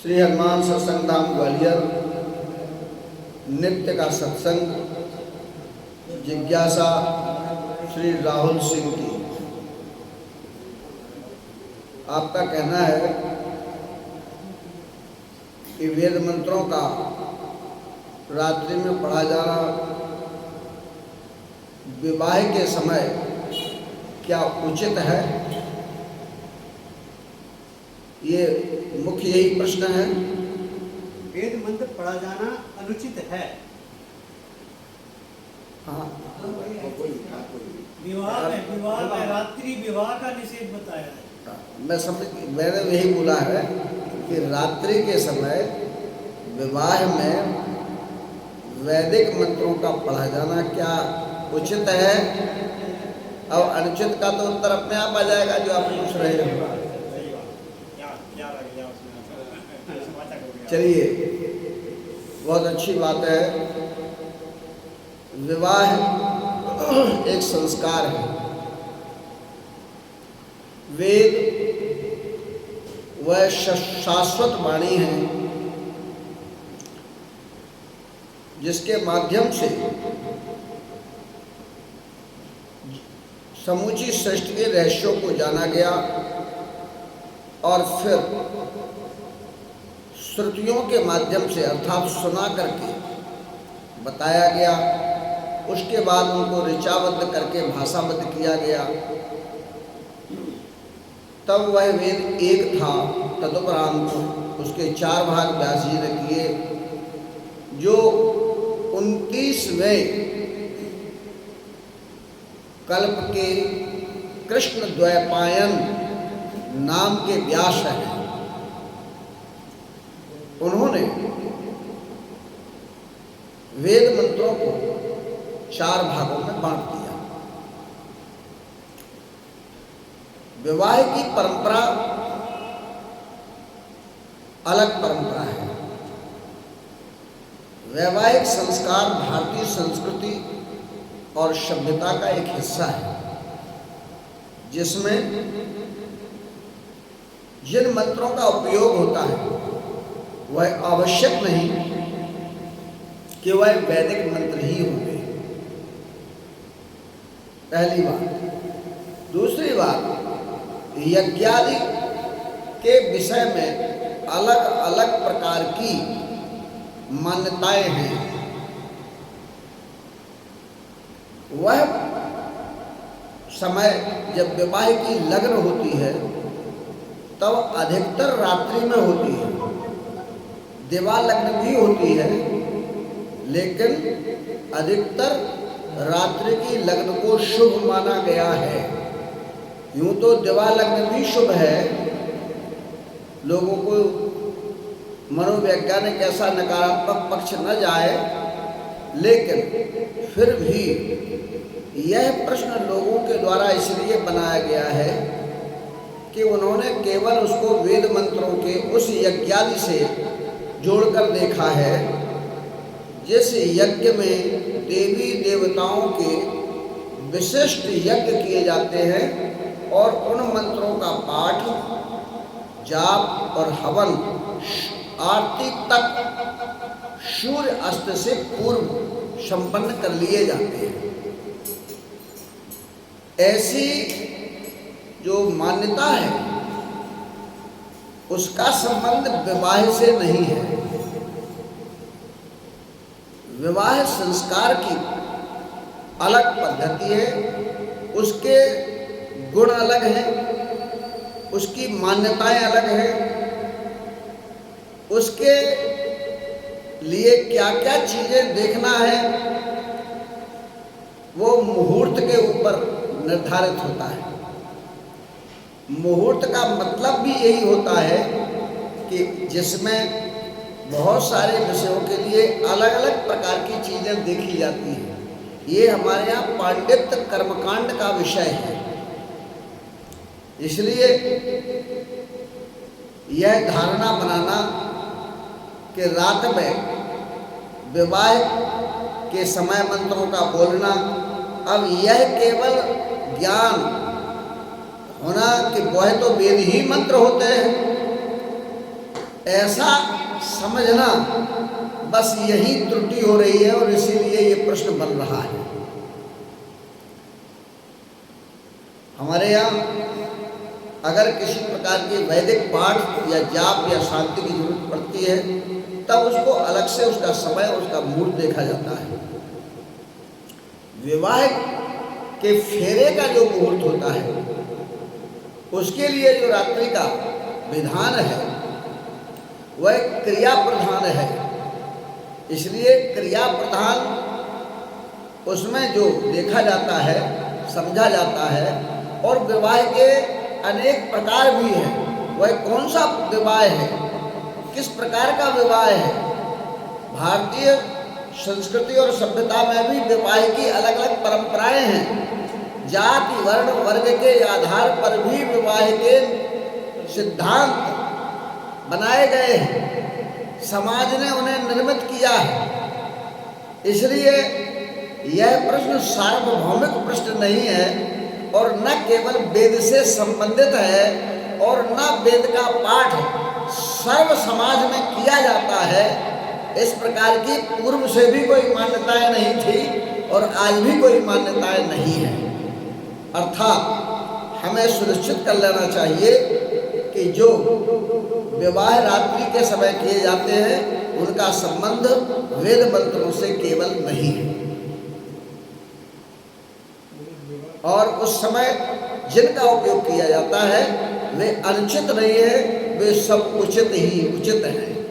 श्री हनुमान सत्संग धाम ग्वालियर नित्य का सत्संग जिज्ञासा श्री राहुल सिंह की। आपका कहना है कि वेद मंत्रों का रात्रि में पढ़ा जाना विवाह के समय क्या उचित है? ये मुख्य यही प्रश्न है। वेद मंत्र पढ़ा जाना अनुचित है। हाँ, विवाह में रात्रि विवाह का निषेध बताया है। मैंने यही बोला है कि रात्रि के समय विवाह में वैदिक मंत्रों का पढ़ा जाना क्या उचित है? और अनुचित का तो उत्तर अपने आप आ जाएगा जो आप पूछ रहे हो। चलिए, बहुत अच्छी बात है। विवाह एक संस्कार है। वेद वह शाश्वत वाणी है जिसके माध्यम से समूची सृष्टि के रहस्यों को जाना गया और फिर श्रुतियों के माध्यम से अर्थात सुना करके बताया गया। उसके बाद उनको ऋचाबद्ध करके भाषाबद्ध किया गया। तब वह वेद एक था। तदुपरांत उसके 4 भाग व्यास जी ने किए, जो 29वें कल्प के कृष्ण द्वैपायन नाम के व्यास हैं। उन्होंने वेद मंत्रों को 4 भागों में बांट दिया। विवाह की परंपरा अलग परंपरा है। वैवाहिक संस्कार भारतीय संस्कृति और सभ्यता का एक हिस्सा है, जिसमें जिन मंत्रों का उपयोग होता है वह आवश्यक नहीं कि वह वैदिक मंत्र ही होंगे। पहली बात। दूसरी बात, यज्ञादि के विषय में अलग अलग प्रकार की मान्यताएं हैं। वह समय जब विवाह की लगन होती है तब अधिकतर रात्रि में होती है। दिवा लग्न भी होती है, लेकिन अधिकतर रात्रि की लग्न को शुभ माना गया है। यूं तो दिवा लग्न भी शुभ है। लोगों को मनोवैज्ञानिक ऐसा नकारात्मक पक्ष न जाए, लेकिन फिर भी यह प्रश्न लोगों के द्वारा इसलिए बनाया गया है कि उन्होंने केवल उसको वेद मंत्रों के उस यज्ञादि से जोड़कर देखा है जिस यज्ञ में देवी देवताओं के विशिष्ट यज्ञ किए जाते हैं और उन मंत्रों का पाठ, जाप और हवन आरती तक सूर्य अस्त से पूर्व संपन्न कर लिए जाते हैं। ऐसी जो मान्यता है उसका संबंध विवाह से नहीं है। विवाह संस्कार की अलग पद्धति है, उसके गुण अलग हैं, उसकी मान्यताएं अलग हैं, उसके लिए क्या क्या चीजें देखना है वो मुहूर्त के ऊपर निर्धारित होता है। मुहूर्त का मतलब भी यही होता है कि जिसमें बहुत सारे विषयों के लिए अलग अलग प्रकार की चीज़ें देखी जाती हैं। ये हमारे यहाँ पांडित्य कर्मकांड का विषय है। इसलिए यह धारणा बनाना कि रात में विवाह के समय मंत्रों का बोलना, अब यह केवल ज्ञान होना कि वह तो वेद ही मंत्र होते हैं, ऐसा समझना, बस यही त्रुटि हो रही है और इसीलिए ये प्रश्न बन रहा है। हमारे यहाँ अगर किसी प्रकार के वैदिक पाठ या जाप या शांति की जरूरत पड़ती है, तब उसको अलग से उसका समय, उसका मूड देखा जाता है। विवाह के फेरे का जो मुहूर्त होता है, उसके लिए जो रात्रि का विधान है वह क्रिया प्रधान है। इसलिए क्रिया प्रधान उसमें जो देखा जाता है, समझा जाता है। और विवाह के अनेक प्रकार भी हैं। वह कौन सा विवाह है, किस प्रकार का विवाह है। भारतीय संस्कृति और सभ्यता में भी विवाह की अलग अलग परंपराएं हैं। जाति वर्ण वर्ग के आधार पर भी विवाह के सिद्धांत बनाए गए हैं, समाज ने उन्हें निर्मित किया है। इसलिए यह प्रश्न सार्वभौमिक प्रश्न नहीं है और न केवल वेद से संबंधित है और न वेद का पाठ सर्व समाज में किया जाता है। इस प्रकार की पूर्व से भी कोई मान्यताएं नहीं थी और आज भी कोई मान्यताएं नहीं है। अर्थात हमें सुनिश्चित कर लेना चाहिए कि जो विवाह रात्रि के समय किए जाते हैं उनका संबंध वेद मंत्रों से केवल नहीं है। और उस समय जिनका उपयोग किया जाता है वे अनुचित नहीं है, वे सब उचित ही उचित हैं।